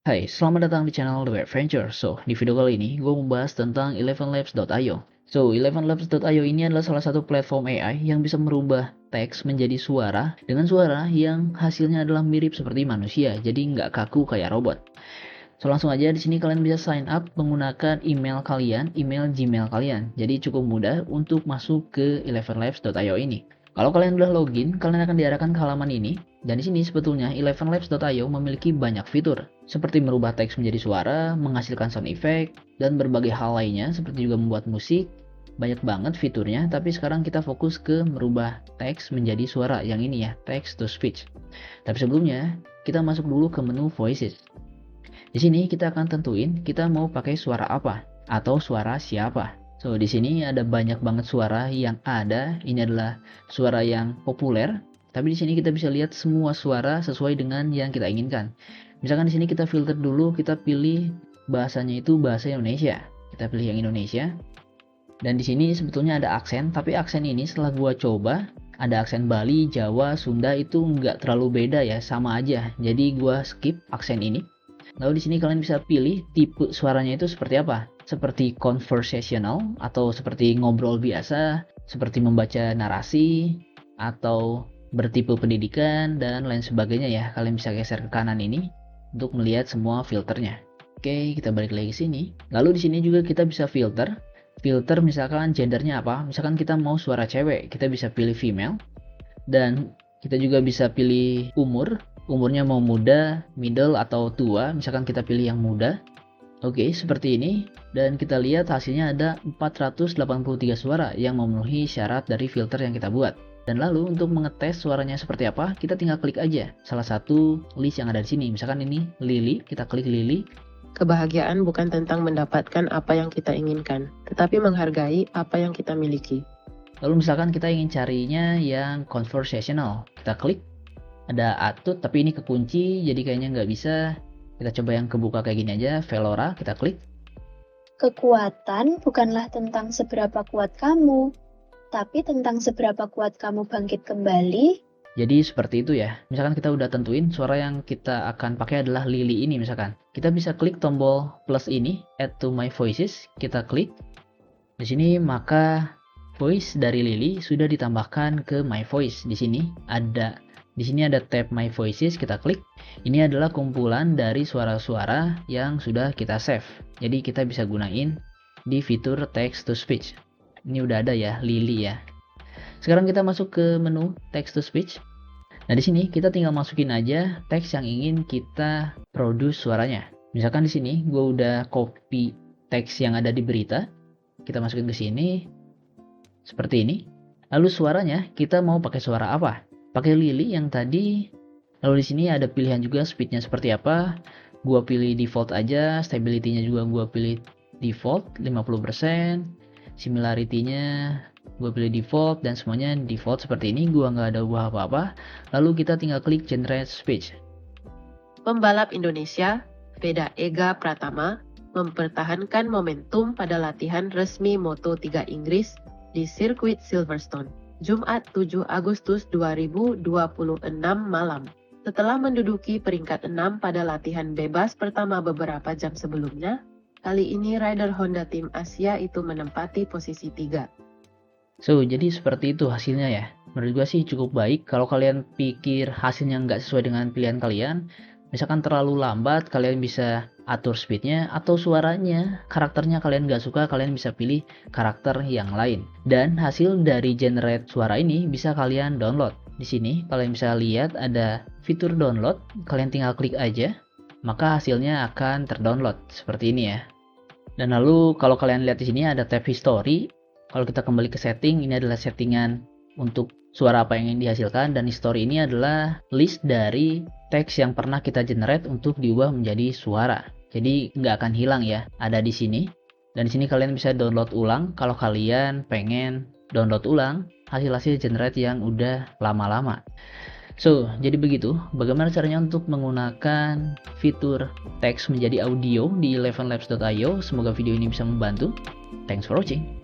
Hai, selamat datang di channel The Web Venture. Di video kali ini, gue membahas tentang elevenlabs.io. 11labs.io ini adalah salah satu platform AI yang bisa merubah teks menjadi suara dengan suara yang hasilnya adalah mirip seperti manusia, jadi nggak kaku kayak robot. Langsung aja di sini kalian bisa sign up menggunakan email kalian, email Gmail kalian. Jadi cukup mudah untuk masuk ke elevenlabs.io ini. Kalau kalian udah login, kalian akan diarahkan ke halaman ini. Dan di sini sebetulnya elevenlabs.io memiliki banyak fitur, seperti merubah teks menjadi suara, menghasilkan sound effect, dan berbagai hal lainnya, seperti juga membuat musik. Banyak banget fiturnya, tapi sekarang kita fokus ke merubah teks menjadi suara, yang ini ya, text to speech. Tapi sebelumnya, kita masuk dulu ke menu voices. Di sini kita akan tentuin kita mau pakai suara apa atau suara siapa. Di sini ada banyak banget suara yang ada. Ini adalah suara yang populer. Tapi di sini kita bisa lihat semua suara sesuai dengan yang kita inginkan. Misalkan di sini kita filter dulu, kita pilih bahasanya itu bahasa Indonesia. Kita pilih yang Indonesia. Dan di sini sebetulnya ada aksen, tapi aksen ini setelah gua coba, ada aksen Bali, Jawa, Sunda itu nggak terlalu beda ya, sama aja. Jadi gua skip aksen ini. Lalu di sini kalian bisa pilih tipe suaranya itu seperti apa. Seperti conversational atau seperti ngobrol biasa, seperti membaca narasi, atau bertipe pendidikan dan lain sebagainya ya. Kalian bisa geser ke kanan ini untuk melihat semua filternya. Oke, kita balik lagi ke sini. Lalu di sini juga kita bisa filter. Filter misalkan gendernya apa? Misalkan kita mau suara cewek, kita bisa pilih female. Dan kita juga bisa pilih umur. Umurnya mau muda, middle, atau tua. Misalkan kita pilih yang muda. Oke, seperti ini. Dan kita lihat hasilnya ada 483 suara yang memenuhi syarat dari filter yang kita buat. Dan lalu untuk mengetes suaranya seperti apa, kita tinggal klik aja salah satu list yang ada di sini. Misalkan ini Lily, kita klik Lily. Kebahagiaan bukan tentang mendapatkan apa yang kita inginkan, tetapi menghargai apa yang kita miliki. Lalu misalkan kita ingin carinya yang conversational, kita klik. Ada Atut, tapi ini kekunci, jadi kayaknya nggak bisa. Kita coba yang kebuka kayak gini aja, Velora, kita klik. Kekuatan bukanlah tentang seberapa kuat kamu, tapi tentang seberapa kuat kamu bangkit kembali. Jadi seperti itu ya. Misalkan kita udah tentuin suara yang kita akan pakai adalah Lily ini misalkan. Kita bisa klik tombol plus ini, add to my voices, kita klik. Di sini maka voice dari Lily sudah ditambahkan ke my voice. Di sini ada tab My Voices, kita klik. Ini adalah kumpulan dari suara-suara yang sudah kita save. Jadi kita bisa gunain di fitur Text to Speech. Ini udah ada ya, Lily ya. Sekarang kita masuk ke menu Text to Speech. Nah di sini kita tinggal masukin aja teks yang ingin kita produce suaranya. Misalkan di sini gue udah copy teks yang ada di berita. Kita masukin ke sini. Seperti ini. Lalu suaranya kita mau pakai suara apa? Pakai Lily yang tadi. Lalu di sini ada pilihan juga speednya seperti apa. Gua pilih default aja, stability-nya juga gua pilih default 50%, similarity-nya gua pilih default dan semuanya default seperti ini. Gua nggak ada ubah apa-apa. Lalu kita tinggal klik generate speech. Pembalap Indonesia, Veda Ega Pratama, mempertahankan momentum pada latihan resmi Moto3 Inggris di sirkuit Silverstone. Jumat 7 Agustus 2026 malam. Setelah menduduki peringkat 6 pada latihan bebas pertama beberapa jam sebelumnya, kali ini rider Honda Tim Asia itu menempati posisi 3. Jadi seperti itu hasilnya ya. Menurut gue sih cukup baik. Kalau kalian pikir hasilnya nggak sesuai dengan pilihan kalian, misalkan terlalu lambat, kalian bisa atur speednya, atau suaranya, karakternya kalian nggak suka, kalian bisa pilih karakter yang lain. Dan hasil dari generate suara ini bisa kalian download. Di sini kalian bisa lihat ada fitur download, kalian tinggal klik aja, maka hasilnya akan terdownload seperti ini ya. Dan lalu kalau kalian lihat di sini ada tab history. Kalau kita kembali ke setting, ini adalah settingan untuk suara apa yang ingin dihasilkan, dan history ini adalah list dari teks yang pernah kita generate untuk diubah menjadi suara. Jadi nggak akan hilang ya, ada di sini. Dan di sini kalian bisa download ulang kalau kalian pengen download ulang hasil-hasil generate yang udah lama-lama. Jadi begitu, bagaimana caranya untuk menggunakan fitur teks menjadi audio di elevenlabs.io. Semoga video ini bisa membantu. Thanks for watching.